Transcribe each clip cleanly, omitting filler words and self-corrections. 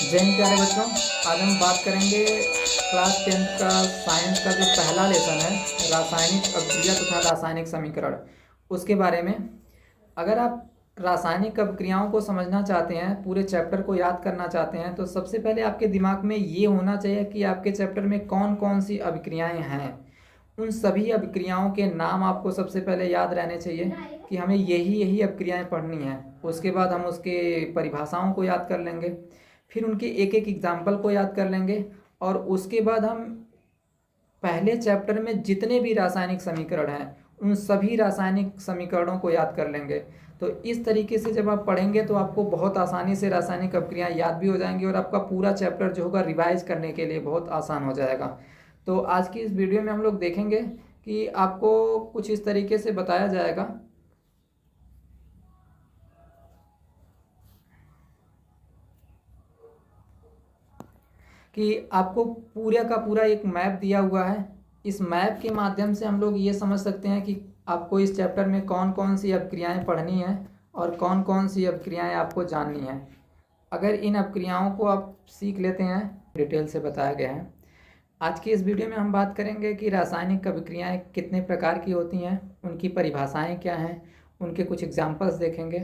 जय हिंद प्यारे बच्चों। आज हम बात करेंगे क्लास 10th का साइंस का जो पहला लेसन है, रासायनिक अभिक्रिया तथा रासायनिक समीकरण, उसके बारे में। अगर आप रासायनिक अभिक्रियाओं को समझना चाहते हैं, पूरे चैप्टर को याद करना चाहते हैं, तो सबसे पहले आपके दिमाग में ये होना चाहिए कि आपके चैप्टर में कौन कौन सी अभिक्रियाएं हैं। उन सभी अभिक्रियाओं के नाम आपको सबसे पहले याद रहने चाहिए कि हमें यही यही अभिक्रियाएं पढ़नी हैं। उसके बाद हम उसके परिभाषाओं को याद कर लेंगे, फिर उनके एक एक एग्जाम्पल को याद कर लेंगे, और उसके बाद हम पहले चैप्टर में जितने भी रासायनिक समीकरण हैं उन सभी रासायनिक समीकरणों को याद कर लेंगे। तो इस तरीके से जब आप पढ़ेंगे तो आपको बहुत आसानी से रासायनिक अभिक्रियाएं याद भी हो जाएंगी और आपका पूरा चैप्टर जो होगा रिवाइज करने के लिए बहुत आसान हो जाएगा। तो आज की इस वीडियो में हम लोग देखेंगे कि आपको कुछ इस तरीके से बताया जाएगा कि आपको पूरा का पूरा एक मैप दिया हुआ है। इस मैप के माध्यम से हम लोग ये समझ सकते हैं कि आपको इस चैप्टर में कौन कौन सी अभिक्रियाएं पढ़नी हैं और कौन कौन सी अभिक्रियाएं आपको जाननी हैं। अगर इन अभिक्रियाओं को आप सीख लेते हैं, डिटेल से बताया गया है। आज की इस वीडियो में हम बात करेंगे कि रासायनिक अभिक्रियाएं कितने प्रकार की होती हैं, उनकी परिभाषाएं क्या हैं, उनके कुछ एग्जाम्पल्स देखेंगे।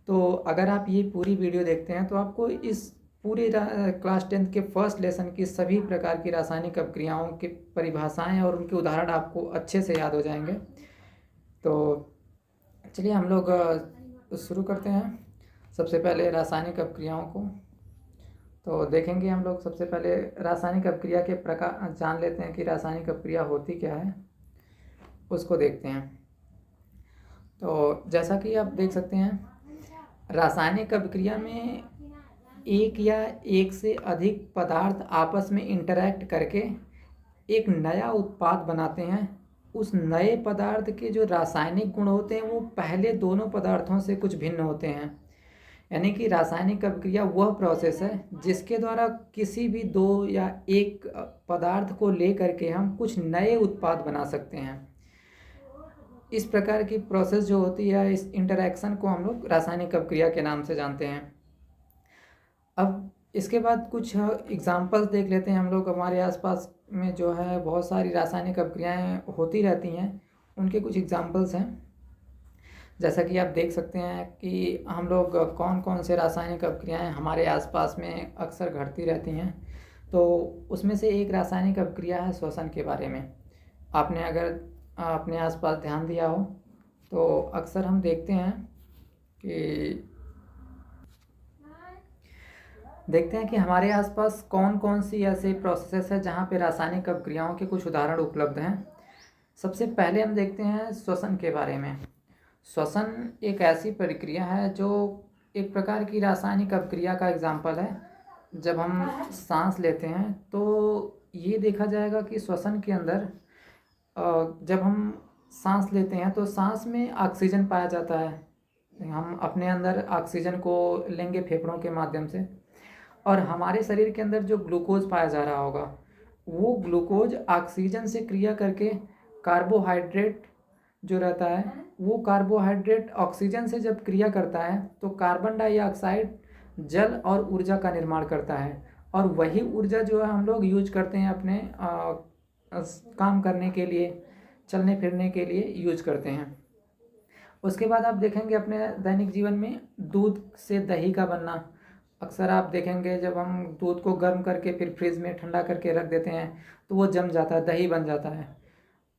तो अगर आप ये पूरी वीडियो देखते हैं तो आपको इस पूरे क्लास 10th के फर्स्ट लेसन की सभी प्रकार की रासायनिक अभिक्रियाओं की परिभाषाएं और उनके उदाहरण आपको अच्छे से याद हो जाएंगे। तो चलिए हम लोग शुरू करते हैं। सबसे पहले रासायनिक अभिक्रियाओं को तो देखेंगे हम लोग। सबसे पहले रासायनिक अभिक्रिया के प्रकार जान लेते हैं कि रासायनिक अभिक्रिया होती क्या है, उसको देखते हैं। तो जैसा कि आप देख सकते हैं, रासायनिक अभिक्रिया में एक या एक से अधिक पदार्थ आपस में इंटरैक्ट करके एक नया उत्पाद बनाते हैं। उस नए पदार्थ के जो रासायनिक गुण होते हैं वो पहले दोनों पदार्थों से कुछ भिन्न होते हैं। यानी कि रासायनिक अभिक्रिया वह प्रोसेस है जिसके द्वारा किसी भी दो या एक पदार्थ को लेकर के हम कुछ नए उत्पाद बना सकते हैं। इस प्रकार की प्रोसेस जो होती है, इस इंटरैक्शन को हम लोग रासायनिक अभिक्रिया के नाम से जानते हैं। अब इसके बाद कुछ एग्जाम्पल्स देख लेते हैं हम लोग। हमारे आसपास में जो है बहुत सारी रासायनिक अभिक्रियाएं होती रहती हैं, उनके कुछ एग्जाम्पल्स हैं। जैसा कि आप देख सकते हैं कि हम लोग कौन कौन से रासायनिक अभिक्रियाएं हमारे आसपास में अक्सर घटती रहती हैं। तो उसमें से एक रासायनिक अभिक्रिया है श्वसन के बारे में। आपने अगर अपने आसपास ध्यान दिया हो तो अक्सर हम देखते हैं कि हमारे आसपास कौन कौन सी ऐसे प्रोसेस है जहाँ पे रासायनिक अभिक्रियाओं के कुछ उदाहरण उपलब्ध हैं। सबसे पहले हम देखते हैं श्वसन के बारे में। श्वसन एक ऐसी प्रक्रिया है जो एक प्रकार की रासायनिक अभिक्रिया का एग्जाम्पल है। जब हम सांस लेते हैं तो ये देखा जाएगा कि श्वसन के अंदर जब हम सांस लेते हैं तो सांस में ऑक्सीजन पाया जाता है। हम अपने अंदर ऑक्सीजन को लेंगे फेफड़ों के माध्यम से, और हमारे शरीर के अंदर जो ग्लूकोज पाया जा रहा होगा वो ग्लूकोज ऑक्सीजन से क्रिया करके कार्बोहाइड्रेट जो रहता है, वो कार्बोहाइड्रेट ऑक्सीजन से जब क्रिया करता है तो कार्बन डाइऑक्साइड जल और ऊर्जा का निर्माण करता है, और वही ऊर्जा जो है हम लोग यूज करते हैं अपने काम करने के लिए, चलने फिरने के लिए यूज करते हैं। उसके बाद आप देखेंगे अपने दैनिक जीवन में दूध से दही का बनना। अक्सर आप देखेंगे जब हम दूध को गर्म करके फिर फ्रिज में ठंडा करके रख देते हैं तो वो जम जाता है, दही बन जाता है।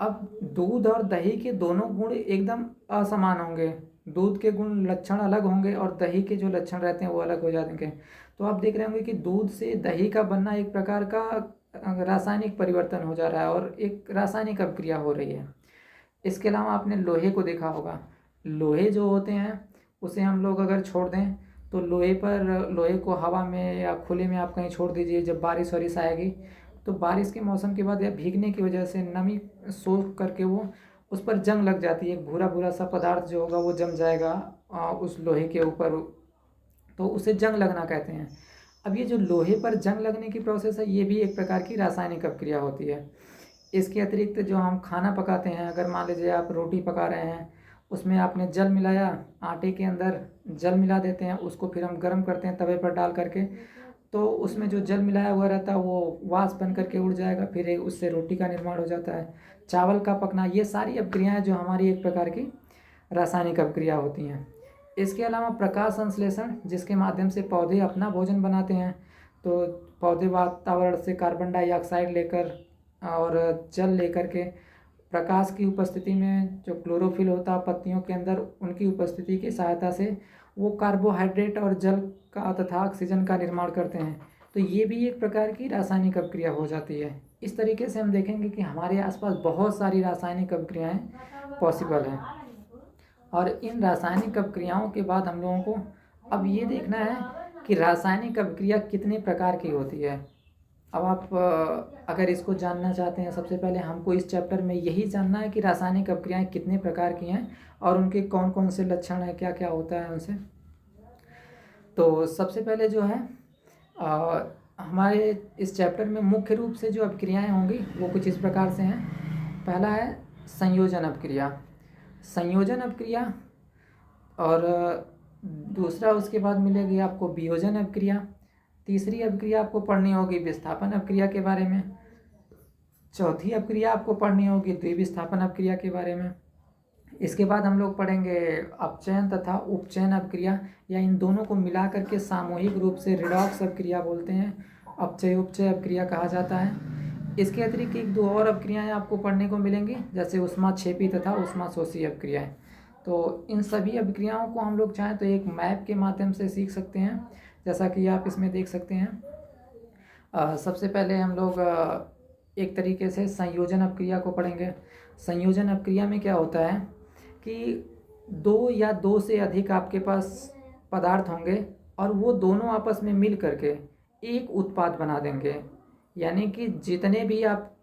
अब दूध और दही के दोनों गुण एकदम असमान होंगे, दूध के गुण लक्षण अलग होंगे और दही के जो लक्षण रहते हैं वो अलग हो जाएंगे। तो आप देख रहे होंगे कि दूध से दही का बनना एक प्रकार का रासायनिक परिवर्तन हो जा रहा है और एक रासायनिक अभिक्रिया हो रही है। इसके अलावा आपने लोहे को देखा होगा। लोहे जो होते हैं उसे हम लोग अगर छोड़ दें तो लोहे को हवा में या खुले में आप कहीं छोड़ दीजिए, जब बारिश वारिश आएगी तो बारिश के मौसम के बाद या भीगने की वजह से नमी सोख करके वो उस पर जंग लग जाती है। एक भूरा भूरा सा पदार्थ जो होगा वो जम जाएगा उस लोहे के ऊपर, तो उसे जंग लगना कहते हैं। अब ये जो लोहे पर जंग लगने की प्रोसेस है ये भी एक प्रकार की रासायनिक अभिक्रिया होती है। इसके अतिरिक्त जो हम खाना पकाते हैं, अगर मान लीजिए आप रोटी पका रहे हैं, उसमें आपने जल मिलाया, आटे के अंदर जल मिला देते हैं, उसको फिर हम गर्म करते हैं तवे पर डाल करके, तो उसमें जो जल मिलाया हुआ रहता है वो वाष्प बन करके उड़ जाएगा, फिर उससे रोटी का निर्माण हो जाता है। चावल का पकना, ये सारी अपक्रियाएं जो हमारी एक प्रकार की रासायनिक अपक्रिया होती हैं। इसके अलावा प्रकाश संश्लेषण, जिसके माध्यम से पौधे अपना भोजन बनाते हैं। तो पौधे वातावरण से कार्बन डाइऑक्साइड लेकर और जल लेकर के प्रकाश की उपस्थिति में जो क्लोरोफिल होता है पत्तियों के अंदर, उनकी उपस्थिति की सहायता से वो कार्बोहाइड्रेट और जल का तथा ऑक्सीजन का निर्माण करते हैं। तो ये भी एक प्रकार की रासायनिक अपक्रिया हो जाती है। इस तरीके से हम देखेंगे कि हमारे आसपास बहुत सारी रासायनिक अपक्रियाएं पॉसिबल हैं। और इन रासायनिक अपक्रियाओं के बाद हम लोगों को अब ये देखना है कि रासायनिक अपक्रिया कितने प्रकार की होती है। अब आप अगर इसको जानना चाहते हैं, सबसे पहले हमको इस चैप्टर में यही जानना है कि रासायनिक अपक्रियाएं कितने प्रकार की हैं और उनके कौन कौन से लक्षण हैं, क्या क्या होता है उनसे। तो सबसे पहले जो है हमारे इस चैप्टर में मुख्य रूप से जो अपक्रियाएं होंगी वो कुछ इस प्रकार से हैं। पहला है संयोजन अपक्रिया। संयोजन अपक्रिया, और दूसरा उसके बाद मिलेगी आपको वियोजन अपक्रिया। तीसरी अपक्रिया आपको पढ़नी होगी विस्थापन अपक्रिया के बारे में। चौथी अपक्रिया आपको पढ़नी होगी द्विविस्थापन अपक्रिया के बारे में। इसके बाद हम लोग पढ़ेंगे अपचयन तथा उपचयन अपक्रिया, या इन दोनों को मिला करके सामूहिक रूप से रिडॉक्स अपक्रिया बोलते हैं, अपचय उपचय अपक्रिया कहा जाता है। इसके अतिरिक्त एक दो और अपक्रियाएं आपको पढ़ने को मिलेंगी, जैसे ऊष्माक्षेपी तथा ऊष्माशोषी अपक्रियाएं। तो इन सभी अपक्रियाओं को हम लोग चाहें तो एक मैप के माध्यम से सीख सकते हैं, जैसा कि आप इसमें देख सकते हैं। सबसे पहले हम लोग एक तरीके से संयोजन अपक्रिया को पढ़ेंगे। संयोजन अपक्रिया में क्या होता है कि दो या दो से अधिक आपके पास पदार्थ होंगे और वो दोनों आपस में मिल करके एक उत्पाद बना देंगे। यानी कि जितने भी आप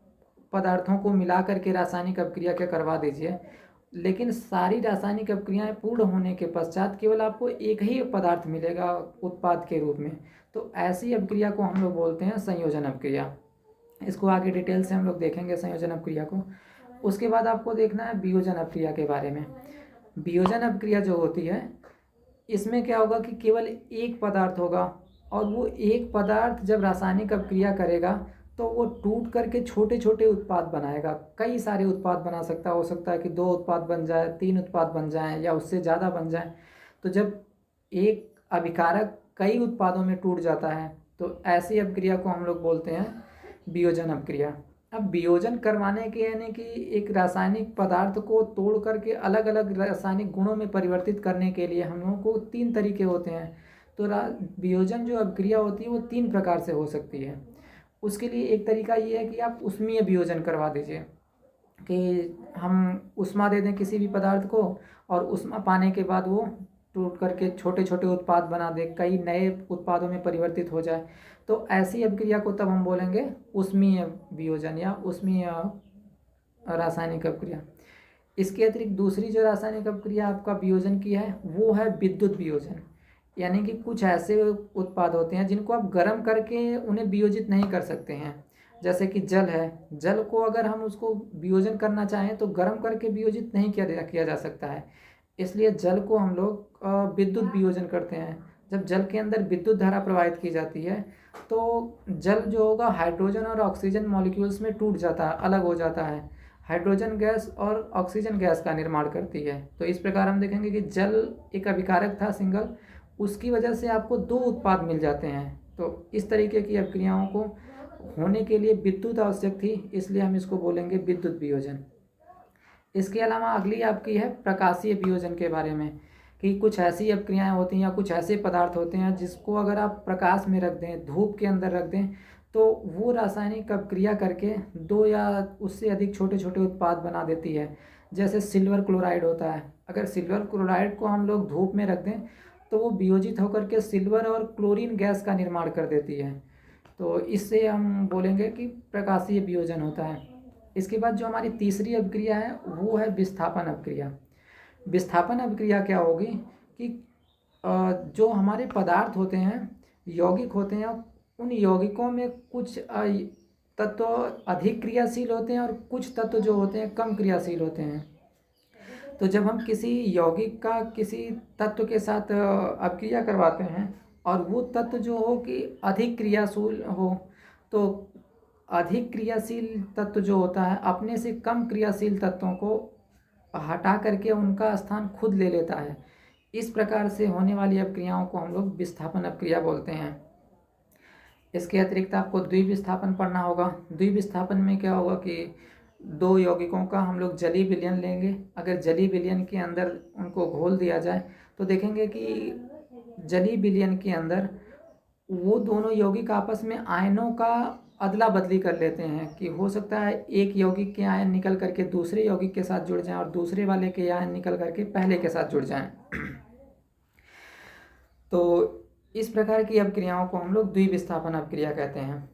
पदार्थों को मिला करके रासायनिक अपक्रिया क्या करवा दीजिए, लेकिन सारी रासायनिक अपक्रियाएं पूर्ण होने के पश्चात केवल आपको एक ही पदार्थ मिलेगा उत्पाद के रूप में। तो ऐसी अपक्रिया को हम लोग बोलते हैं संयोजन अपक्रिया। इसको आगे डिटेल से हम लोग देखेंगे संयोजन अपक्रिया को। उसके बाद आपको देखना है वियोजन अपक्रिया के बारे में। वियोजन अपक्रिया जो होती है, इसमें क्या होगा कि केवल एक पदार्थ होगा और वो एक पदार्थ जब रासायनिक अपक्रिया करेगा तो वो टूट करके छोटे छोटे उत्पाद बनाएगा। कई सारे उत्पाद बना सकता है, हो सकता है कि 2 उत्पाद बन जाए, 3 उत्पाद बन जाएं या उससे ज़्यादा बन जाएं। तो जब एक अभिकारक कई उत्पादों में टूट जाता है तो ऐसी अपक्रिया को हम लोग बोलते हैं वियोजन अपक्रिया। अब वियोजन करवाने के यानी कि एक रासायनिक पदार्थ को तोड़ करके अलग अलग रासायनिक गुणों में परिवर्तित करने के लिए हम लोगों को 3 तरीके होते हैं। तो वियोजन जो अपक्रिया होती है वो 3 प्रकार से हो सकती है। उसके लिए एक तरीका ये है कि आप ऊष्मीय वियोजन करवा दीजिए, कि हम ऊष्मा दे दें किसी भी पदार्थ को और ऊष्मा पाने के बाद वो टूट करके छोटे छोटे उत्पाद बना दे, कई नए उत्पादों में परिवर्तित हो जाए। तो ऐसी अपक्रिया को तब हम बोलेंगे ऊष्मीय वियोजन या ऊष्मीय रासायनिक अपक्रिया। इसके अतिरिक्त दूसरी जो रासायनिक अपक्रिया आपका वियोजन की है वो है विद्युत वियोजन। यानी कि कुछ ऐसे उत्पाद होते हैं जिनको आप गर्म करके उन्हें वियोजित नहीं कर सकते हैं। जैसे कि जल है, जल को अगर हम उसको वियोजन करना चाहें तो गर्म करके वियोजित नहीं किया जा सकता है। इसलिए जल को हम लोग विद्युत वियोजन करते हैं। जब जल के अंदर विद्युत धारा प्रवाहित की जाती है तो जल जो होगा हाइड्रोजन और ऑक्सीजन मॉलिक्यूल्स में टूट जाता है, अलग हो जाता है। हाइड्रोजन गैस और ऑक्सीजन गैस का निर्माण करती है। तो इस प्रकार हम देखेंगे कि जल एक अभिकारक था सिंगल, उसकी वजह से आपको 2 उत्पाद मिल जाते हैं। तो इस तरीके की अपक्रियाओं को होने के लिए विद्युत आवश्यक थी, इसलिए हम इसको बोलेंगे विद्युत वियोजन। इसके अलावा अगली आपकी है प्रकाशीय वियोजन के बारे में, कि कुछ ऐसी अपक्रियाएं होती हैं या कुछ ऐसे पदार्थ होते हैं जिसको अगर आप प्रकाश में रख दें, धूप के अंदर रख दें, तो वो रासायनिक अपक्रिया करके 2 या उससे अधिक छोटे छोटे उत्पाद बना देती है। जैसे सिल्वर क्लोराइड होता है, अगर सिल्वर क्लोराइड को हम लोग धूप में रख दें तो वो वियोजित होकर के सिल्वर और क्लोरीन गैस का निर्माण कर देती है। तो इससे हम बोलेंगे कि प्रकाशीय वियोजन होता है। इसके बाद जो हमारी तीसरी अपक्रिया है वो है विस्थापन अपक्रिया। विस्थापन अपक्रिया क्या होगी कि जो हमारे पदार्थ होते हैं, यौगिक होते हैं, उन यौगिकों में कुछ तत्व अधिक क्रियाशील होते हैं और कुछ तत्व जो होते हैं कम क्रियाशील होते हैं। तो जब हम किसी यौगिक का किसी तत्व के साथ अपक्रिया करवाते हैं और वो तत्व जो हो कि अधिक क्रियाशील हो, तो अधिक क्रियाशील तत्व जो होता है अपने से कम क्रियाशील तत्वों को हटा करके उनका स्थान खुद ले लेता है। इस प्रकार से होने वाली अपक्रियाओं को हम लोग विस्थापन अपक्रिया बोलते हैं। इसके अतिरिक्त आपको द्विविस्थापन पढ़ना होगा। द्विविस्थापन में क्या होगा कि दो यौगिकों का हम लोग जलीय विलयन लेंगे। अगर जलीय विलयन के अंदर उनको घोल दिया जाए तो देखेंगे कि जलीय विलयन के अंदर वो दोनों यौगिक आपस में आयनों का अदला बदली कर लेते हैं कि हो सकता है एक यौगिक के आयन निकल करके दूसरे यौगिक के साथ जुड़ जाएं और दूसरे वाले के आयन निकल करके पहले के साथ जुड़ जाएं। तो इस प्रकार की अपक्रियाओं को हम लोग द्विविस्थापन अपक्रिया कहते हैं।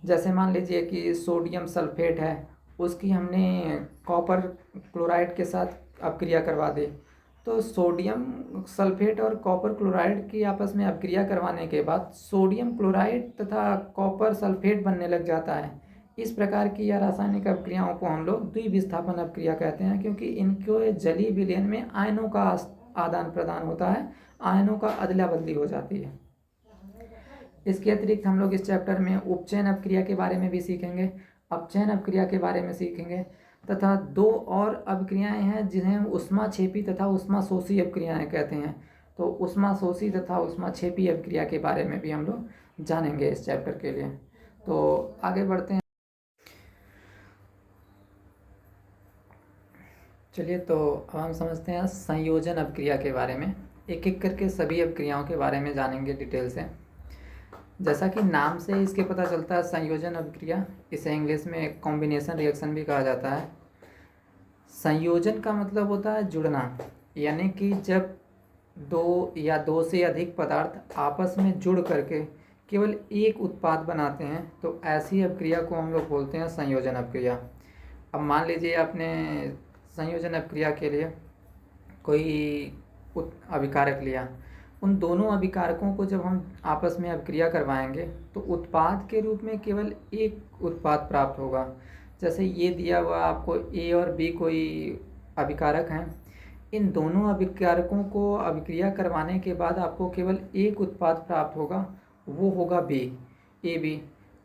जैसे मान लीजिए कि सोडियम सल्फेट है, उसकी हमने कॉपर क्लोराइड के साथ अपक्रिया करवा दी, तो सोडियम सल्फेट और कॉपर क्लोराइड की आपस में अपक्रिया करवाने के बाद सोडियम क्लोराइड तथा कॉपर सल्फेट बनने लग जाता है। इस प्रकार की या रासायनिक अपक्रियाओं को हम लोग द्विविस्थापन अपक्रिया कहते हैं, क्योंकि इनके जलीय विलयन में आयनों का आदान प्रदान होता है, आयनों का अदला बदली हो जाती है। इसके अतिरिक्त हम लोग इस चैप्टर में उपचयन अपक्रिया के बारे में भी सीखेंगे, अपचयन अपक्रिया के बारे में सीखेंगे, तथा दो और अपक्रियाएं हैं जिन्हें हम ऊष्माक्षेपी तथा ऊष्माशोषी अपक्रियाएं कहते हैं। तो ऊष्माशोषी तथा ऊष्माक्षेपी अपक्रिया के बारे में भी हम लोग जानेंगे इस चैप्टर के लिए। तो आगे बढ़ते हैं। चलिए, तो अब हम समझते हैं संयोजन अपक्रिया के बारे में। एक एक करके सभी अपक्रियाओं के बारे में जानेंगे डिटेल से। जैसा कि नाम से इसके पता चलता है संयोजन अपक्रिया, इसे इंग्लिश में कॉम्बिनेशन रिएक्शन भी कहा जाता है। संयोजन का मतलब होता है जुड़ना, यानी कि जब दो या दो से अधिक पदार्थ आपस में जुड़ करके केवल एक उत्पाद बनाते हैं, तो ऐसी अपक्रिया को हम लोग बोलते हैं संयोजन अपक्रिया। अब मान लीजिए आपने संयोजन अपक्रिया के लिए कोई अभिकारक लिया, उन दोनों अभिकारकों को जब हम आपस में अपक्रिया करवाएंगे तो उत्पाद के रूप में केवल एक उत्पाद प्राप्त होगा। जैसे ये दिया हुआ आपको ए और बी कोई अभिकारक हैं, इन दोनों अभिकारकों को अभिक्रिया करवाने के बाद आपको केवल एक उत्पाद प्राप्त होगा, वो होगा बी, ए बी।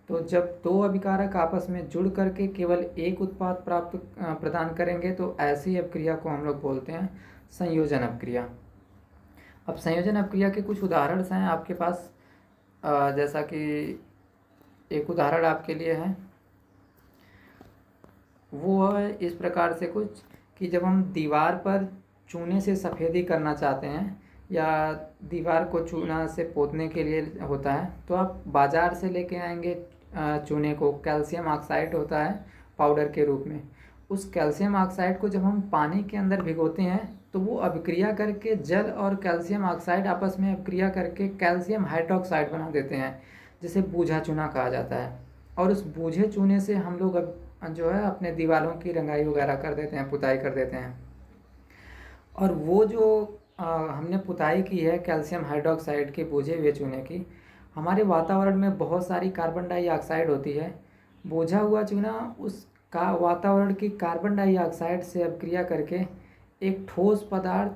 तो जब दो अभिकारक आपस में जुड़ करके केवल एक उत्पाद प्रदान करेंगे तो ऐसी अपक्रिया को हम लोग बोलते हैं संयोजन अपक्रिया। अब संयोजन अपक्रिया के कुछ उदाहरण हैं आपके पास, जैसा कि एक उदाहरण आपके लिए है, वो है इस प्रकार से कुछ कि जब हम दीवार पर चूने से सफ़ेदी करना चाहते हैं या दीवार को चूना से पोतने के लिए होता है, तो आप बाज़ार से लेके आएंगे चूने को, कैल्शियम ऑक्साइड होता है पाउडर के रूप में। उस कैल्शियम ऑक्साइड को जब हम पानी के अंदर भिगोते हैं तो वो अभिक्रिया करके जल और कैल्शियम ऑक्साइड आपस में अभिक्रिया करके कैल्शियम हाइड्रोक्साइड बना देते हैं, जिसे बूझा चूना कहा जाता है। और उस बूझे चूने से हम लोग जो है अपने दीवारों की रंगाई वगैरह कर देते हैं, पुताई कर देते हैं। और वो जो हमने पुताई की है कैल्शियम हाइड्रोक्साइड के बूझे हुए चूने की, हमारे वातावरण में बहुत सारी कार्बन डाइऑक्साइड होती है। बूझा हुआ चूना उस का वातावरण की कार्बन डाइऑक्साइड से अभिक्रिया करके एक ठोस पदार्थ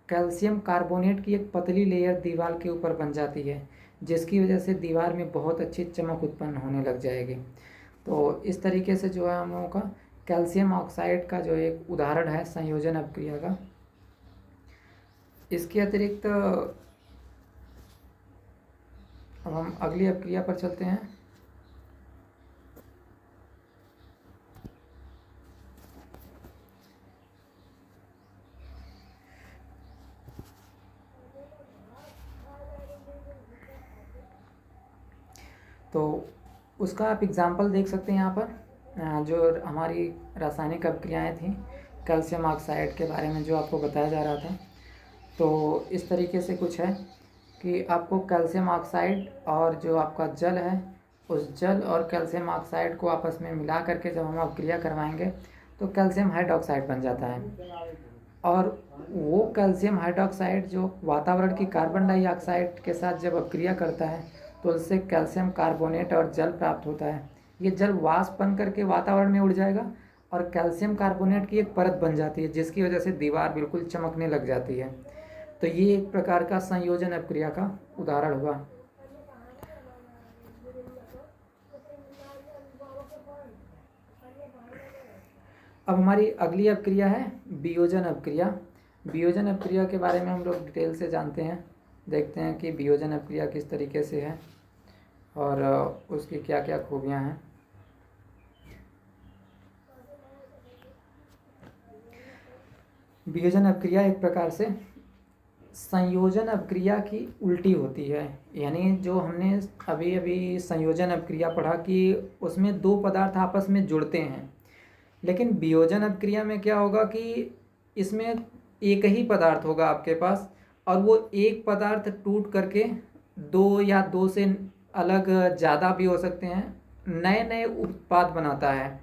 कैल्शियम कार्बोनेट की एक पतली लेयर दीवार के ऊपर बन जाती है, जिसकी वजह से दीवार में बहुत अच्छी चमक उत्पन्न होने लग जाएगी। तो इस तरीके से जो है हम लोगों का कैल्शियम ऑक्साइड का जो एक उदाहरण है संयोजन अपक्रिया का। इसके अतिरिक्त अब हम अगली अपक्रिया पर चलते हैं। तो उसका आप एग्ज़ाम्पल देख सकते हैं यहाँ पर, जो हमारी रासायनिक अपक्रियाएँ थीं कैल्शियम ऑक्साइड के बारे में जो आपको बताया जा रहा था। तो इस तरीके से कुछ है कि आपको कैल्शियम ऑक्साइड और जो आपका जल है, उस जल और कैल्शियम ऑक्साइड को आपस में मिला करके जब हम अपक्रिया करवाएंगे तो कैल्शियम हाइड्रोक्साइड बन जाता है। और वो कैल्शियम हाइड्रोक्साइड जो वातावरण की कार्बन डाइऑक्साइड के साथ जब अपक्रिया करता है तो उससे कैल्शियम कार्बोनेट और जल प्राप्त होता है। ये जल वाष्प बन करके वातावरण में उड़ जाएगा और कैल्शियम कार्बोनेट की एक परत बन जाती है, जिसकी वजह से दीवार बिल्कुल चमकने लग जाती है। तो ये एक प्रकार का संयोजन अपक्रिया का उदाहरण हुआ। अब हमारी अगली अपक्रिया है वियोजन अपक्रिया। वियोजन अपक्रिया के बारे में हम लोग डिटेल से जानते हैं, देखते हैं कि वियोजन अपक्रिया किस तरीके से है और उसकी क्या क्या खूबियां हैं। वियोजन अपक्रिया एक प्रकार से संयोजन अपक्रिया की उल्टी होती है। यानी जो हमने अभी अभी संयोजन अपक्रिया पढ़ा कि उसमें दो पदार्थ आपस में जुड़ते हैं, लेकिन वियोजन अपक्रिया में क्या होगा कि इसमें एक ही पदार्थ होगा आपके पास और वो एक पदार्थ टूट करके दो या दो से अलग ज़्यादा भी हो सकते हैं नए नए उत्पाद बनाता है।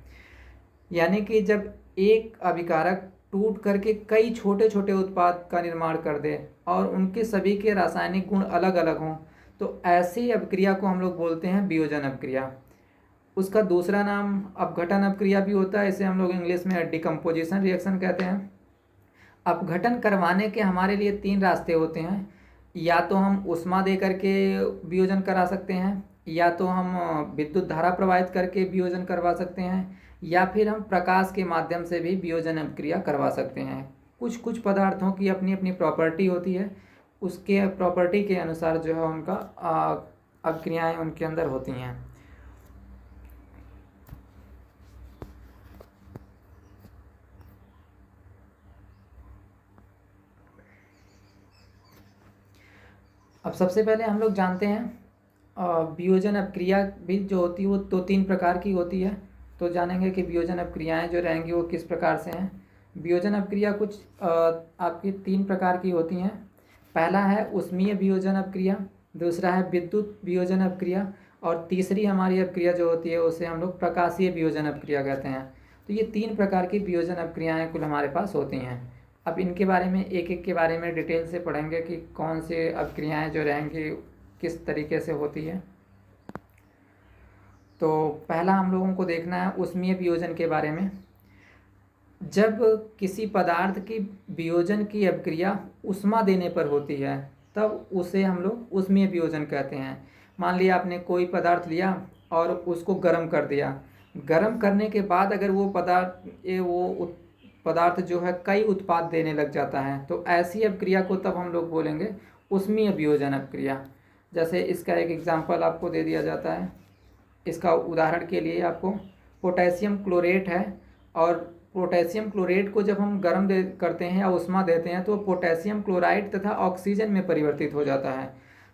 यानी कि जब एक अभिकारक टूट करके कई छोटे छोटे उत्पाद का निर्माण कर दे और उनके सभी के रासायनिक गुण अलग अलग हों, तो ऐसी अपक्रिया को हम लोग बोलते हैं वियोजन अपक्रिया। उसका दूसरा नाम अपघटन अपक्रिया भी होता है, इसे हम लोग इंग्लिश में डिकम्पोजिशन रिएक्शन कहते हैं। अपघटन करवाने के हमारे लिए तीन रास्ते होते हैं, या तो हम उष्मा दे करके वियोजन करा सकते हैं, या तो हम विद्युत धारा प्रवाहित करके वियोजन करवा सकते हैं, या फिर हम प्रकाश के माध्यम से भी वियोजन अपक्रिया करवा सकते हैं। कुछ कुछ पदार्थों की अपनी अपनी प्रॉपर्टी होती है, उसके प्रॉपर्टी के अनुसार जो है उनका अपक्रियाएँ उनके अंदर होती हैं। अब सबसे पहले हम लोग जानते हैं वियोजन अपक्रिया भी जो होती है वो दो तीन प्रकार की होती है। तो जानेंगे कि वियोजन अपक्रियाएं जो रहेंगी वो किस प्रकार से हैं। वियोजन अपक्रिया कुछ आपकी तीन प्रकार की होती हैं। पहला है उष्मीय वियोजन अपक्रिया, दूसरा है विद्युत वियोजन अपक्रिया और तीसरी हमारी अपक्रिया जो होती है उसे हम लोग प्रकाशीय वियोजन अपक्रिया कहते हैं। तो ये तीन प्रकार की वियोजन अपक्रियाएँ कुल हमारे पास होती हैं। अब इनके बारे में एक एक के बारे में डिटेल से पढ़ेंगे कि कौन से अपक्रियाएँ जो रहेंगी किस तरीके से होती है। तो पहला हम लोगों को देखना है उष्मीय वियोजन के बारे में। जब किसी पदार्थ की वियोजन की अपक्रिया उष्मा देने पर होती है तब उसे हम लोग उष्मीय वियोजन कहते हैं। मान लिया आपने कोई पदार्थ लिया और उसको गर्म कर दिया, गर्म करने के बाद अगर वो पदार्थ जो है कई उत्पाद देने लग जाता है, तो ऐसी अपक्रिया को तब हम लोग बोलेंगे उष्मीय वियोजन अपक्रिया। जैसे इसका एक एग्जांपल आपको दे दिया जाता है। इसका उदाहरण के लिए आपको पोटेशियम क्लोरेट है, और पोटेशियम क्लोरेट को जब हम गर्म करते हैं या उष्मा देते हैं तो पोटेशियम क्लोराइड तथा ऑक्सीजन में परिवर्तित हो जाता है।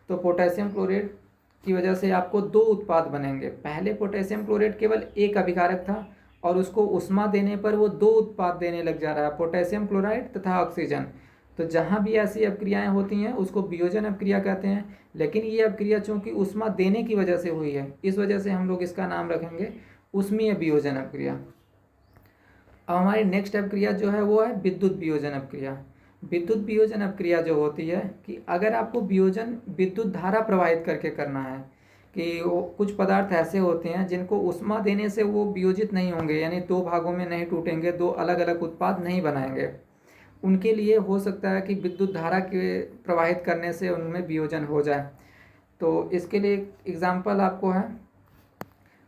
तो पोटेशियम क्लोरेट की वजह से आपको दो उत्पाद बनेंगे। पहले पोटेशियम क्लोरेट केवल एक अभिकारक था और उसको उष्मा देने पर वो दो उत्पाद देने लग जा रहा है, पोटेशियम क्लोराइड तथा ऑक्सीजन। तो जहाँ भी ऐसी अपक्रियाएं होती हैं उसको वियोजन अपक्रिया कहते हैं, लेकिन ये अपक्रिया चूंकि उष्मा देने की वजह से हुई है इस वजह से हम लोग इसका नाम रखेंगे उष्मीय वियोजन अपक्रिया। अब हमारी नेक्स्ट अपक्रिया जो है वो है विद्युत वियोजन अपक्रिया। विद्युत वियोजन अपक्रिया जो होती है कि अगर आपको वियोजन विद्युत धारा प्रवाहित करके करना है, कि वो कुछ पदार्थ ऐसे होते हैं जिनको उष्मा देने से वो वियोजित नहीं होंगे, यानी दो भागों में नहीं टूटेंगे, दो अलग अलग उत्पाद नहीं बनाएंगे, उनके लिए हो सकता है कि विद्युत धारा के प्रवाहित करने से उनमें वियोजन हो जाए। तो इसके लिए एग्जाम्पल आपको है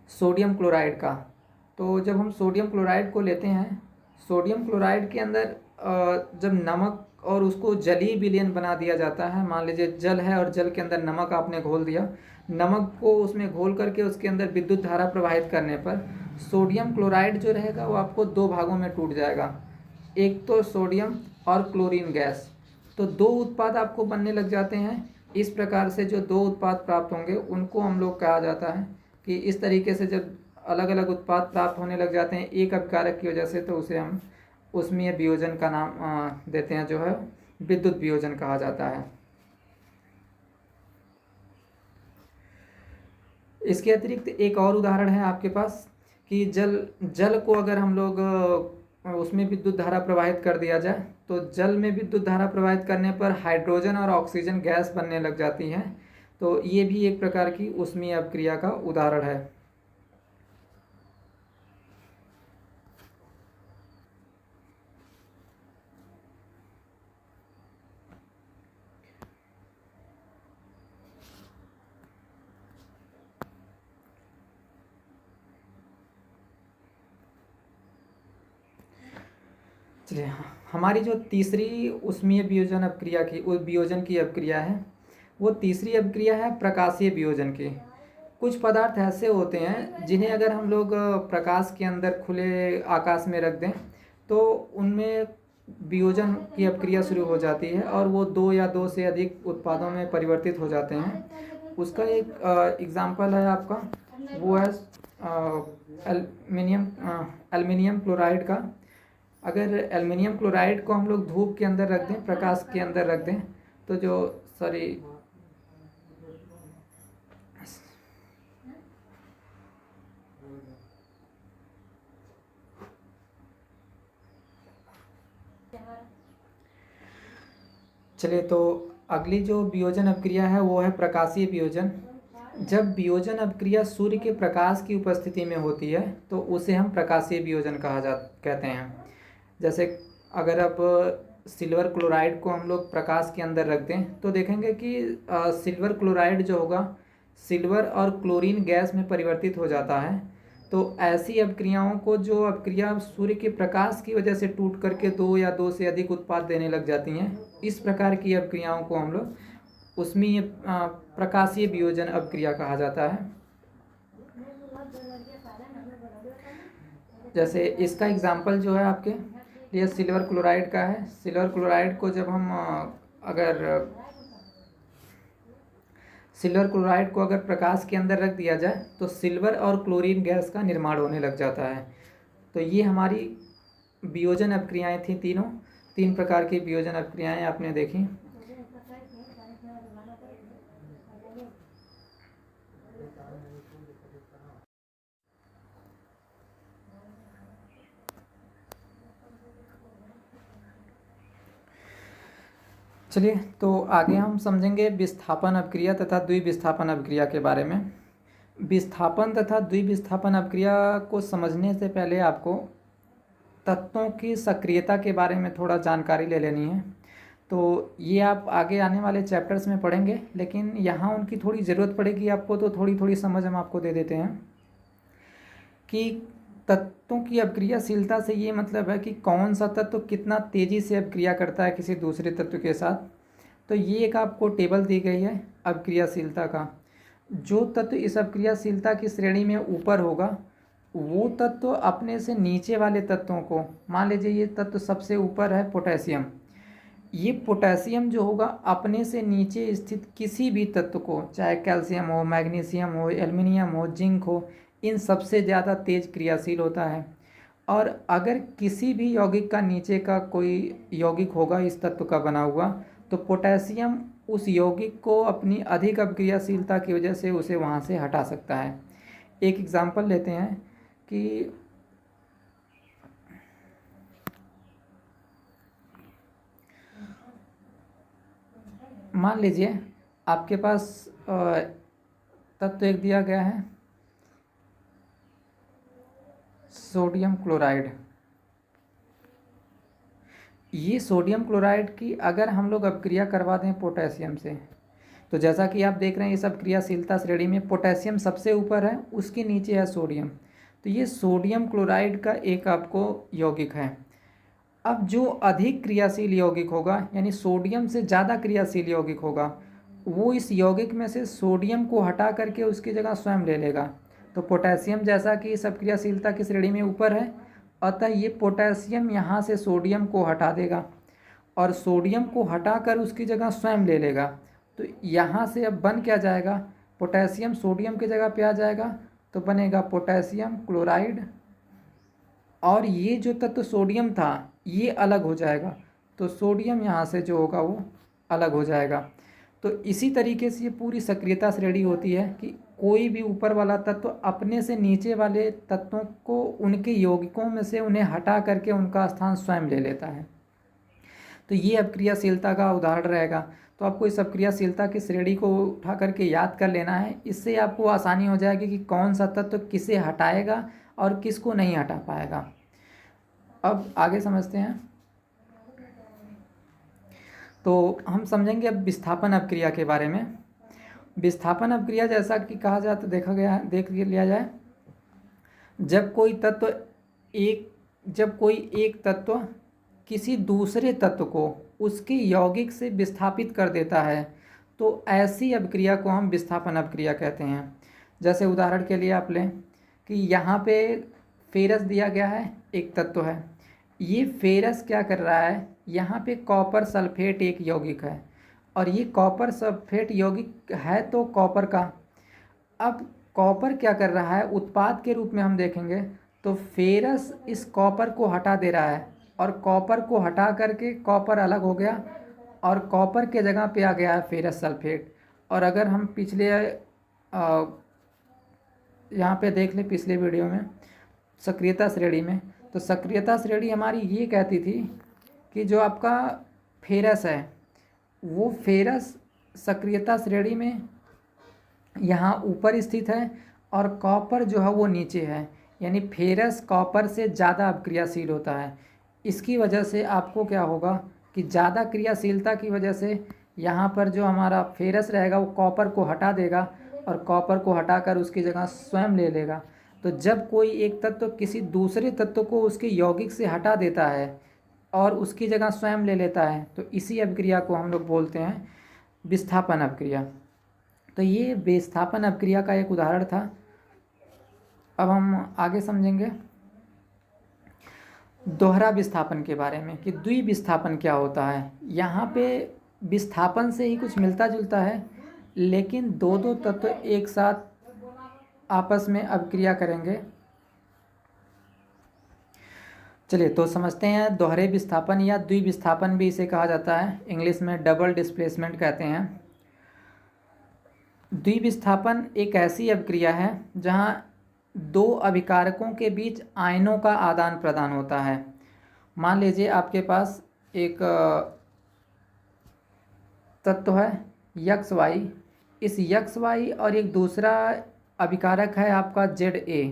सोडियम क्लोराइड का। तो जब हम सोडियम क्लोराइड को लेते हैं, सोडियम क्लोराइड के अंदर जब नमक और उसको जलीय विलयन बना दिया जाता है, मान लीजिए जल है और जल के अंदर नमक आपने घोल दिया, नमक को उसमें घोल करके उसके अंदर विद्युत धारा प्रवाहित करने पर सोडियम क्लोराइड जो रहेगा वो आपको दो भागों में टूट जाएगा, एक तो सोडियम और क्लोरीन गैस। तो दो उत्पाद आपको बनने लग जाते हैं। इस प्रकार से जो दो उत्पाद प्राप्त होंगे उनको हम लोग कहा जाता है कि इस तरीके से जब अलग अलग उत्पाद प्राप्त होने लग जाते हैं एक अपकारक की वजह से, तो उसे हम उष्मीय वियोजन का नाम देते हैं, जो है विद्युत वियोजन कहा जाता है। इसके अतिरिक्त एक और उदाहरण है आपके पास कि जल को अगर हम लोग उसमें विद्युत धारा प्रवाहित कर दिया जाए तो जल में विद्युत धारा प्रवाहित करने पर हाइड्रोजन और ऑक्सीजन गैस बनने लग जाती हैं। तो ये भी एक प्रकार की उष्मीय अपक्रिया का उदाहरण है। चलिए, हाँ, हमारी जो तीसरी उष्मीय वियोजन अपक्रिया की वियोजन की अपक्रिया है, वो तीसरी अपक्रिया है प्रकाशीय वियोजन की। कुछ पदार्थ ऐसे होते हैं जिन्हें अगर हम लोग प्रकाश के अंदर खुले आकाश में रख दें तो उनमें वियोजन की अपक्रिया शुरू हो जाती है और वो दो या दो से अधिक उत्पादों में परिवर्तित हो जाते हैं। उसका एक एग्जाम्पल है आपका, वो है एल्युमिनियम एल्युमिनियम क्लोराइड का। अगर एल्युमिनियम क्लोराइड को हम लोग धूप के अंदर रख दें, प्रकाश के अंदर रख दें, तो जो सॉरी चलिए, तो अगली जो वियोजन अपक्रिया है वो है प्रकाशीय वियोजन। जब वियोजन अपक्रिया सूर्य के प्रकाश की उपस्थिति में होती है तो उसे हम प्रकाशीय वियोजन कहते हैं। जैसे अगर अब सिल्वर क्लोराइड को हम लोग प्रकाश के अंदर रख दें तो देखेंगे कि सिल्वर क्लोराइड जो होगा सिल्वर और क्लोरीन गैस में परिवर्तित हो जाता है। तो ऐसी अपक्रियाओं को, जो अपक्रिया सूर्य के प्रकाश की वजह से टूट करके दो या दो से अधिक उत्पाद देने लग जाती हैं, इस प्रकार की अपक्रियाओं को हम लोग उसमें प्रकाशीय वियोजन अपक्रिया कहा जाता है। जैसे इसका एग्जाम्पल जो है आपके लिए सिल्वर क्लोराइड का है। सिल्वर क्लोराइड को जब हम अगर सिल्वर क्लोराइड को अगर प्रकाश के अंदर रख दिया जाए तो सिल्वर और क्लोरीन गैस का निर्माण होने लग जाता है। तो ये हमारी वियोजन अपक्रियाएं थी तीनों। तीन प्रकार की वियोजन अपक्रियाएं आपने देखी। चलिए, तो आगे हम समझेंगे विस्थापन अपक्रिया तथा द्विविस्थापन अपक्रिया के बारे में। विस्थापन तथा द्विविस्थापन अपक्रिया को समझने से पहले आपको तत्वों की सक्रियता के बारे में थोड़ा जानकारी ले लेनी है। तो ये आप आगे आने वाले चैप्टर्स में पढ़ेंगे, लेकिन यहाँ उनकी थोड़ी ज़रूरत पड़ेगी आपको, तो थोड़ी थोड़ी समझ हम आपको दे देते हैं कि तत्वों की अपक्रियाशीलता से ये मतलब है कि कौन सा तत्व कितना तेज़ी से अपक्रिया करता है किसी दूसरे तत्व के साथ। तो ये एक आपको टेबल दी गई है अपक्रियाशीलता का। जो तत्व इस अपक्रियाशीलता की श्रेणी में ऊपर होगा वो तत्व अपने से नीचे वाले तत्वों को, मान लीजिए ये तत्व सबसे ऊपर है पोटेशियम, ये पोटेशियम जो होगा अपने से नीचे स्थित किसी भी तत्व को, चाहे कैल्शियम हो, मैग्नीशियम हो, एल्युमिनियम हो, जिंक हो, इन सबसे ज़्यादा तेज क्रियाशील होता है। और अगर किसी भी यौगिक का नीचे का कोई यौगिक होगा इस तत्व का बना हुआ, तो पोटेशियम उस यौगिक को अपनी अधिक अपक्रियाशीलता की वजह से उसे वहाँ से हटा सकता है। एक एग्जाम्पल लेते हैं कि मान लीजिए आपके पास तत्व एक दिया गया है सोडियम क्लोराइड। ये सोडियम क्लोराइड की अगर हम लोग अपक्रिया करवा दें पोटेशियम से, तो जैसा कि आप देख रहे हैं इस अपक्रियाशीलता श्रेणी में पोटेशियम सबसे ऊपर है, उसके नीचे है सोडियम। तो ये सोडियम क्लोराइड का एक आपको यौगिक है। अब जो अधिक क्रियाशील यौगिक होगा, यानी सोडियम से ज़्यादा क्रियाशील यौगिक होगा, वो इस यौगिक में से सोडियम को हटा करके उसकी जगह स्वयं ले लेगा। तो पोटेशियम जैसा कि इस अपक्रियाशीलता की श्रेणी में ऊपर है, अतः ये पोटेशियम यहाँ से सोडियम को हटा देगा और सोडियम को हटाकर उसकी जगह स्वयं ले लेगा। तो यहाँ से अब बन क्या जाएगा, पोटेशियम सोडियम की जगह पे आ जाएगा, तो बनेगा पोटेशियम क्लोराइड। और ये जो तत्व सोडियम था ये अलग हो जाएगा, तो सोडियम यहाँ से जो होगा वो अलग हो जाएगा। तो इसी तरीके से ये पूरी सक्रियता श्रेणी होती है कि कोई भी ऊपर वाला तत्व अपने से नीचे वाले तत्वों को उनके यौगिकों में से उन्हें हटा करके उनका स्थान स्वयं ले लेता है। तो ये अपक्रियाशीलता का उदाहरण रहेगा। तो आपको इस अपक्रियाशीलता की श्रेणी को उठा करके याद कर लेना है, इससे आपको आसानी हो जाएगी कि कौन सा तत्व किसे हटाएगा और किसको नहीं हटा पाएगा। अब आगे समझते हैं। तो हम समझेंगे अब विस्थापन अपक्रिया के बारे में। विस्थापन अपक्रिया जैसा कि कहा जाता देख लिया जाए, जब कोई एक तत्व किसी दूसरे तत्व को उसके यौगिक से विस्थापित कर देता है तो ऐसी अभिक्रिया को हम विस्थापन अभिक्रिया कहते हैं। जैसे उदाहरण के लिए आप लें कि यहाँ पे फेरस दिया गया है, एक तत्व है, ये फेरस क्या कर रहा है, यहाँ पे कॉपर सल्फेट एक यौगिक है और ये कॉपर सल्फेट यौगिक है तो कॉपर का। अब कॉपर क्या कर रहा है, उत्पाद के रूप में हम देखेंगे तो फेरस इस कॉपर को हटा दे रहा है और कॉपर को हटा करके कॉपर अलग हो गया और कॉपर के जगह पे आ गया है फेरस सल्फेट। और अगर हम पिछले यहाँ पे देख लें पिछले वीडियो में सक्रियता श्रेणी में, तो सक्रियता श्रेणी हमारी ये कहती थी कि जो आपका फेरस है वो फेरस सक्रियता श्रेणी में यहाँ ऊपर स्थित है और कॉपर जो है वो नीचे है, यानी फेरस कॉपर से ज़्यादा अभिक्रियाशील होता है। इसकी वजह से आपको क्या होगा कि ज़्यादा क्रियाशीलता की वजह से यहाँ पर जो हमारा फेरस रहेगा वो कॉपर को हटा देगा और कॉपर को हटाकर उसकी जगह स्वयं ले लेगा। तो जब कोई एक तत्व किसी दूसरे तत्व को उसके यौगिक से हटा देता है और उसकी जगह स्वयं ले लेता है तो इसी अभिक्रिया को हम लोग बोलते हैं विस्थापन अभिक्रिया। तो ये विस्थापन अभिक्रिया का एक उदाहरण था। अब हम आगे समझेंगे दोहरा विस्थापन के बारे में कि द्विविस्थापन क्या होता है। यहाँ पे विस्थापन से ही कुछ मिलता जुलता है, लेकिन दो दो तत्व एक साथ आपस में अभिक्रिया करेंगे। चलिए तो समझते हैं दोहरे विस्थापन या द्विविस्थापन भी इसे कहा जाता है, इंग्लिश में डबल डिस्प्लेसमेंट कहते हैं। द्विविस्थापन एक ऐसी अभिक्रिया है जहाँ दो अभिकारकों के बीच आयनों का आदान प्रदान होता है। मान लीजिए आपके पास एक तत्व है यक्स वाई, इस यक्स वाई और एक दूसरा अभिकारक है आपका जेड ए।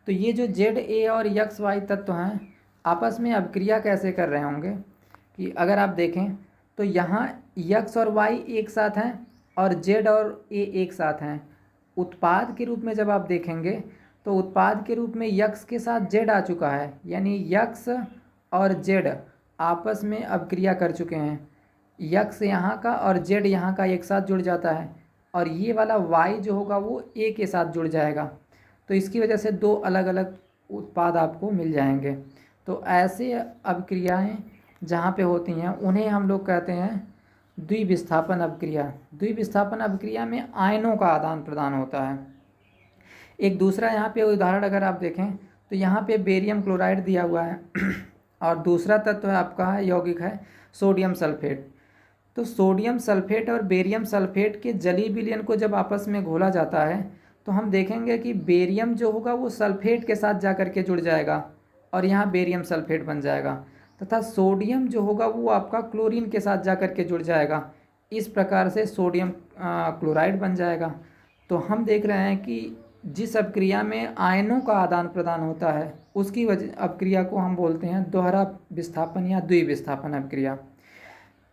तो ये जो जेड ए और यक्स वाई तत्व हैं आपस में अभिक्रिया कैसे कर रहे होंगे कि अगर आप देखें तो यहाँ यक्स और वाई एक साथ हैं और जेड और ए एक साथ हैं। उत्पाद के रूप में जब आप देखेंगे तो उत्पाद के रूप में यक्स के साथ जेड आ चुका है, यानी यक्स और जेड आपस में अभिक्रिया कर चुके हैं। यक्स यहाँ का और जेड यहाँ का एक साथ जुड़ जाता है और ये वाला वाई जो होगा वो ए के साथ जुड़ जाएगा। तो इसकी वजह से दो अलग अलग उत्पाद आपको मिल जाएंगे। तो ऐसे अभिक्रियाएं जहाँ पे होती हैं उन्हें हम लोग कहते हैं द्विविस्थापन अभिक्रिया। द्विविस्थापन अभिक्रिया में आयनों का आदान प्रदान होता है। एक दूसरा यहाँ पे उदाहरण अगर आप देखें तो यहाँ पे बेरियम क्लोराइड दिया हुआ है और दूसरा तत्व है आपका यौगिक है सोडियम सल्फेट। तो सोडियम सल्फेट और बेरियम सल्फेट के जलीय विलयन को जब आपस में घोला जाता है तो हम देखेंगे कि बेरियम जो होगा वो सल्फेट के साथ जा कर के जुड़ जाएगा और यहाँ बेरियम सल्फेट बन जाएगा, तथा सोडियम जो होगा वो आपका क्लोरीन के साथ जा कर के जुड़ जाएगा। इस प्रकार से सोडियम क्लोराइड बन जाएगा। तो हम देख रहे हैं कि जिस अभिक्रिया में आयनों का आदान प्रदान होता है उसकी वजह अभिक्रिया को हम बोलते हैं दोहरा विस्थापन या द्विविस्थापन अभिक्रिया।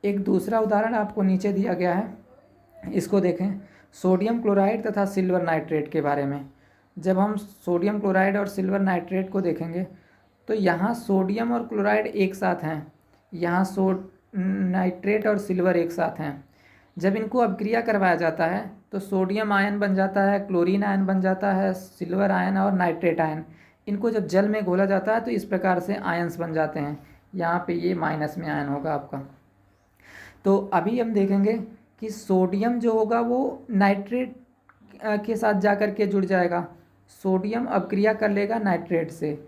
एक दूसरा उदाहरण आपको नीचे दिया गया है, इसको देखें सोडियम क्लोराइड तथा सिल्वर नाइट्रेट के बारे में। जब हम सोडियम क्लोराइड और सिल्वर नाइट्रेट को देखेंगे तो यहाँ सोडियम और क्लोराइड एक साथ हैं, यहाँ नाइट्रेट और सिल्वर एक साथ हैं। जब इनको अभिक्रिया करवाया जाता है तो सोडियम आयन बन जाता है, क्लोरीन आयन बन जाता है, सिल्वर आयन और नाइट्रेट आयन। इनको जब जल में घोला जाता है तो इस प्रकार से आयन्स बन जाते हैं। यहाँ पे ये माइनस में आयन होगा आपका। तो अभी हम देखेंगे कि सोडियम जो होगा वो नाइट्रेट के साथ जा कर के जुड़ जाएगा। सोडियम अभिक्रिया कर लेगा नाइट्रेट से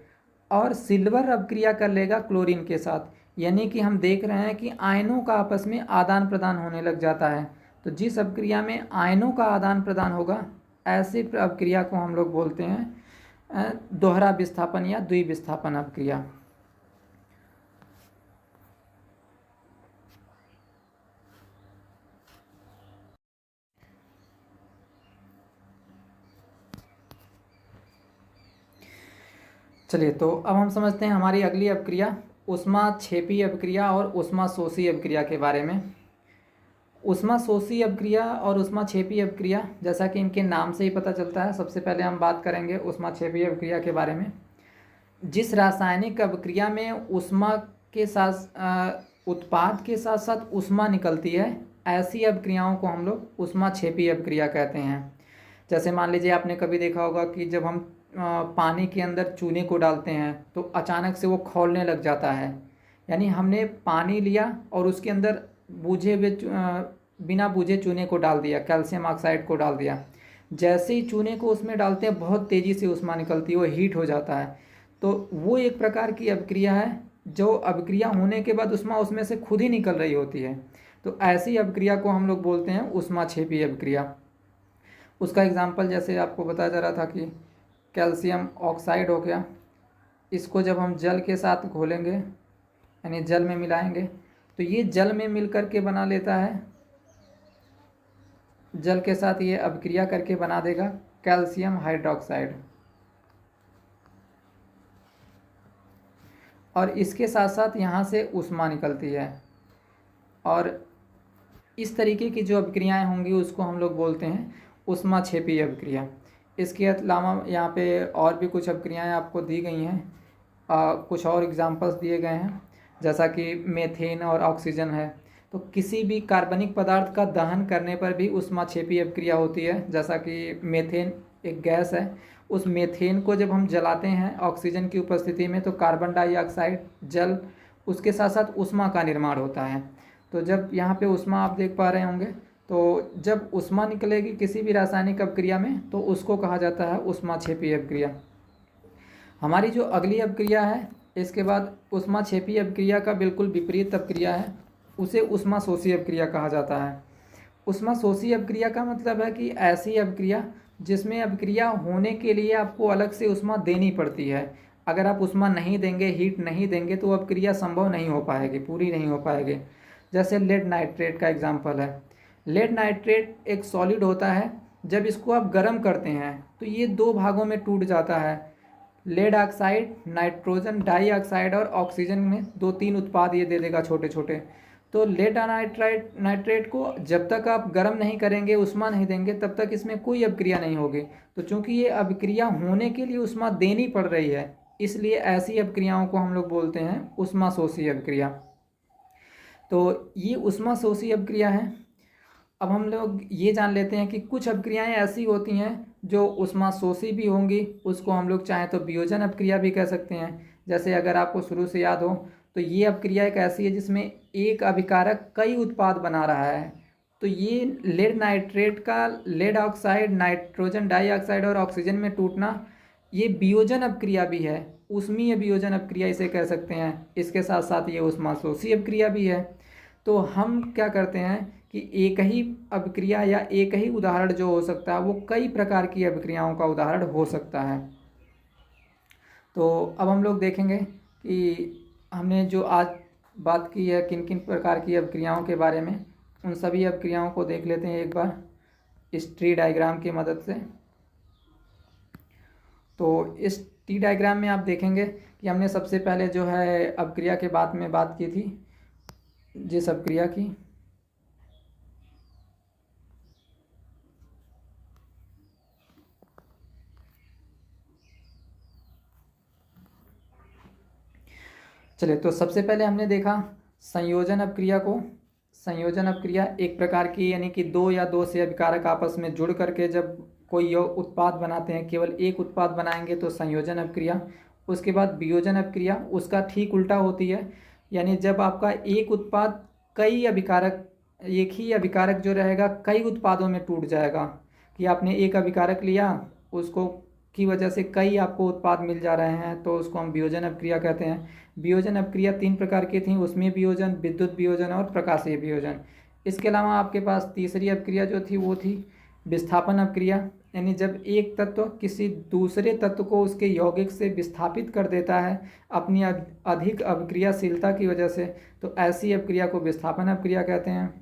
और सिल्वर अभिक्रिया कर लेगा क्लोरीन के साथ, यानी कि हम देख रहे हैं कि आयनों का आपस में आदान प्रदान होने लग जाता है। तो जिस अभिक्रिया में आयनों का आदान प्रदान होगा ऐसी अभिक्रिया को हम लोग बोलते हैं दोहरा विस्थापन या द्विविस्थापन अभिक्रिया। चलिए तो अब हम समझते हैं हमारी अगली अभिक्रिया ऊष्माक्षेपी अभिक्रिया और ऊष्माशोषी अभिक्रिया के बारे में। ऊष्माशोषी अभिक्रिया और ऊष्माक्षेपी अभिक्रिया जैसा कि इनके नाम से ही पता चलता है। सबसे पहले हम बात करेंगे ऊष्माक्षेपी अभिक्रिया के बारे में। जिस रासायनिक अभिक्रिया में ऊष्मा के साथ उत्पाद के साथ साथ ऊष्मा निकलती है, ऐसी अभिक्रियाओं को हम लोग ऊष्माक्षेपी अभिक्रिया कहते हैं। जैसे मान लीजिए आपने कभी देखा होगा कि जब हम पानी के अंदर चूने को डालते हैं तो अचानक से वो खौलने लग जाता है, यानी हमने पानी लिया और उसके अंदर बूझे हुए बिना बूझे चूने को डाल दिया, कैल्शियम ऑक्साइड को डाल दिया। जैसे ही चूने को उसमें डालते हैं बहुत तेज़ी से ऊष्मा निकलती है, वो हीट हो जाता है। तो वो एक प्रकार की अभिक्रिया है, जो अभिक्रिया होने के बाद ऊष्मा उसमें से खुद ही निकल रही होती है। तो ऐसी अभिक्रिया को हम लोग बोलते हैं ऊष्माक्षेपी अभिक्रिया। उसका एग्जाम्पल जैसे आपको बताया जा रहा था कि कैल्शियम ऑक्साइड हो गया, इसको जब हम जल के साथ घोलेंगे यानी जल में मिलाएंगे तो ये जल में मिल कर के बना लेता है, जल के साथ ये अभिक्रिया करके बना देगा कैल्शियम हाइड्रोक्साइड। और इसके साथ साथ यहाँ से ऊष्मा निकलती है। और इस तरीके की जो अभिक्रियाएं होंगी उसको हम लोग बोलते हैं ऊष्माक्षेपी अभिक्रिया। इसके अलावा यहाँ पे और भी कुछ अभिक्रियाएं आपको दी गई हैं, कुछ और एग्जांपल्स दिए गए हैं, जैसा कि मेथेन और ऑक्सीजन है। तो किसी भी कार्बनिक पदार्थ का दहन करने पर भी ऊष्माक्षेपी अभिक्रिया होती है। जैसा कि मेथेन एक गैस है, उस मेथेन को जब हम जलाते हैं ऑक्सीजन की उपस्थिति में तो कार्बन डाइऑक्साइड जल, उसके साथ साथ ऊष्मा का निर्माण होता है। तो जब यहाँ पे ऊष्मा आप देख पा रहे होंगे, तो जब ऊष्मा निकलेगी किसी भी रासायनिक अभिक्रिया में तो उसको कहा जाता है ऊष्माक्षेपी अभिक्रिया। हमारी जो अगली अभिक्रिया है इसके बाद ऊष्माक्षेपी अभिक्रिया का बिल्कुल विपरीत अभिक्रिया है, उसे ऊष्माशोषी अभिक्रिया कहा जाता है। ऊष्माशोषी अभिक्रिया का मतलब है कि ऐसी अभिक्रिया जिसमें अभिक्रिया होने के लिए आपको अलग से ऊष्मा देनी पड़ती है। अगर आप ऊष्मा नहीं देंगे, हीट नहीं देंगे तो अभिक्रिया संभव नहीं हो पाएगी, पूरी नहीं हो पाएगी। जैसे लेड नाइट्रेट का एग्जाम्पल है। लेड नाइट्रेट एक सॉलिड होता है, जब इसको आप गर्म करते हैं तो ये दो भागों में टूट जाता है। लेड ऑक्साइड, नाइट्रोजन डाइऑक्साइड और ऑक्सीजन में 2-3 उत्पाद ये दे देगा छोटे छोटे। तो लेड नाइट्रेट को जब तक आप गर्म नहीं करेंगे, ऊष्मा नहीं देंगे, तब तक इसमें कोई अभिक्रिया नहीं होगी। तो चूंकि ये अभिक्रिया होने के लिए ऊष्मा देनी पड़ रही है, इसलिए ऐसी अभिक्रियाओं को हम लोग बोलते हैं ऊष्माशोषी अभिक्रिया। तो ये ऊष्माशोषी अभिक्रिया है। अब हम लोग ये जान लेते हैं कि कुछ अभिक्रियाएं ऐसी होती हैं जो ऊष्माशोषी भी होंगी, उसको हम लोग चाहें तो वियोजन अभिक्रिया भी कह सकते हैं। जैसे अगर आपको शुरू से याद हो तो ये अभिक्रिया एक ऐसी है जिसमें एक अभिकारक कई उत्पाद बना रहा है। तो ये लेड नाइट्रेट का लेड ऑक्साइड, नाइट्रोजन डाइऑक्साइड और ऑक्सीजन में टूटना, ये वियोजन अभिक्रिया भी है, ऊष्मीय वियोजन अभिक्रिया इसे कह सकते हैं। इसके साथ साथ ये ऊष्माशोषी अभिक्रिया भी है। तो हम क्या करते हैं कि एक ही अभिक्रिया या एक ही उदाहरण जो हो सकता है वो कई प्रकार की अभिक्रियाओं का उदाहरण हो सकता है। तो अब हम लोग देखेंगे कि हमने जो आज बात की है किन किन प्रकार की अभिक्रियाओं के बारे में, उन सभी अभिक्रियाओं को देख लेते हैं एक बार इस ट्री डायग्राम की मदद से। तो इस टी डायग्राम में आप देखेंगे कि हमने सबसे पहले जो है अभिक्रिया के बाद में बात की थी, जिस अभिक्रिया की चलिए, तो सबसे पहले हमने देखा संयोजन अभिक्रिया को। संयोजन अभिक्रिया एक प्रकार की, यानी कि दो या दो से अभिकारक आपस में जुड़ करके जब कोई उत्पाद बनाते हैं, केवल एक उत्पाद बनाएंगे तो संयोजन अभिक्रिया। उसके बाद वियोजन अभिक्रिया उसका ठीक उल्टा होती है, यानी जब आपका एक उत्पाद कई अभिकारक, एक ही अभिकारक जो रहेगा कई उत्पादों में टूट जाएगा, कि आपने एक अभिकारक लिया उसको की वजह से कई आपको उत्पाद मिल जा रहे हैं, तो उसको हम वियोजन अभिक्रिया कहते हैं। वियोजन अभिक्रिया 3 प्रकार की थी, उसमें वियोजन, विद्युत वियोजन और प्रकाशीय वियोजन। इसके अलावा आपके पास तीसरी अभिक्रिया जो थी वो थी विस्थापन अभिक्रिया, यानी जब एक तत्व किसी दूसरे तत्व को उसके यौगिक से विस्थापित कर देता है अपनी अधिक अभिक्रियाशीलता की वजह से, तो ऐसी अभिक्रिया को विस्थापन अभिक्रिया कहते हैं।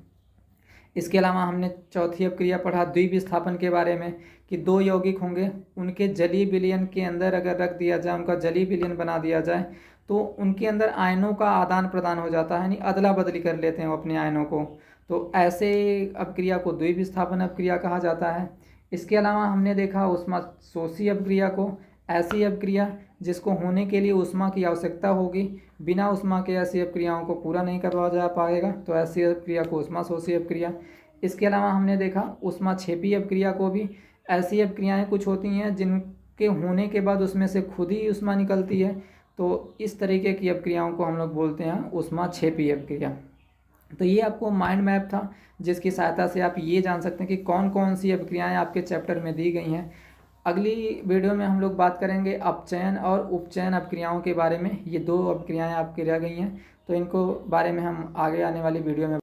इसके अलावा हमने चौथी अभिक्रिया पढ़ा द्विविस्थापन के बारे में, कि दो यौगिक होंगे, उनके जलीय विलयन के अंदर अगर रख दिया जाए, उनका जलीय विलयन बना दिया जाए तो उनके अंदर आयनों का आदान प्रदान हो जाता है, यानी अदला बदली कर लेते हैं वो अपने आयनों को। तो ऐसे अभिक्रिया को द्विविस्थापन अभिक्रिया कहा जाता है। इसके अलावा हमने देखा ऊष्माशोषी अभिक्रिया को, ऐसी अभिक्रिया जिसको होने के लिए ऊष्मा की आवश्यकता होगी। बिना ऊष्मा के ऐसी अपक्रियाओं को पूरा नहीं करवाया जा पाएगा, तो ऐसी अपक्रिया को ऊष्माशोषी अपक्रिया। इसके अलावा हमने देखा ऊष्माक्षेपी अपक्रिया को भी। ऐसी अपक्रियाएं कुछ होती हैं जिनके होने के बाद उसमें से खुद ही ऊष्मा निकलती है, तो इस तरीके की अपक्रियाओं को हम लोग बोलते हैं ऊष्माक्षेपी अपक्रिया। तो ये आपको माइंड मैप था जिसकी सहायता से आप ये जान सकते हैं कि कौन कौन सी अपक्रियाएं आपके चैप्टर में दी गई हैं। अगली वीडियो में हम लोग बात करेंगे अपचयन और उपचयन अपक्रियाओं के बारे में। ये दो अपक्रियाएं आपकी रह गई हैं, तो इनको बारे में हम आगे आने वाली वीडियो में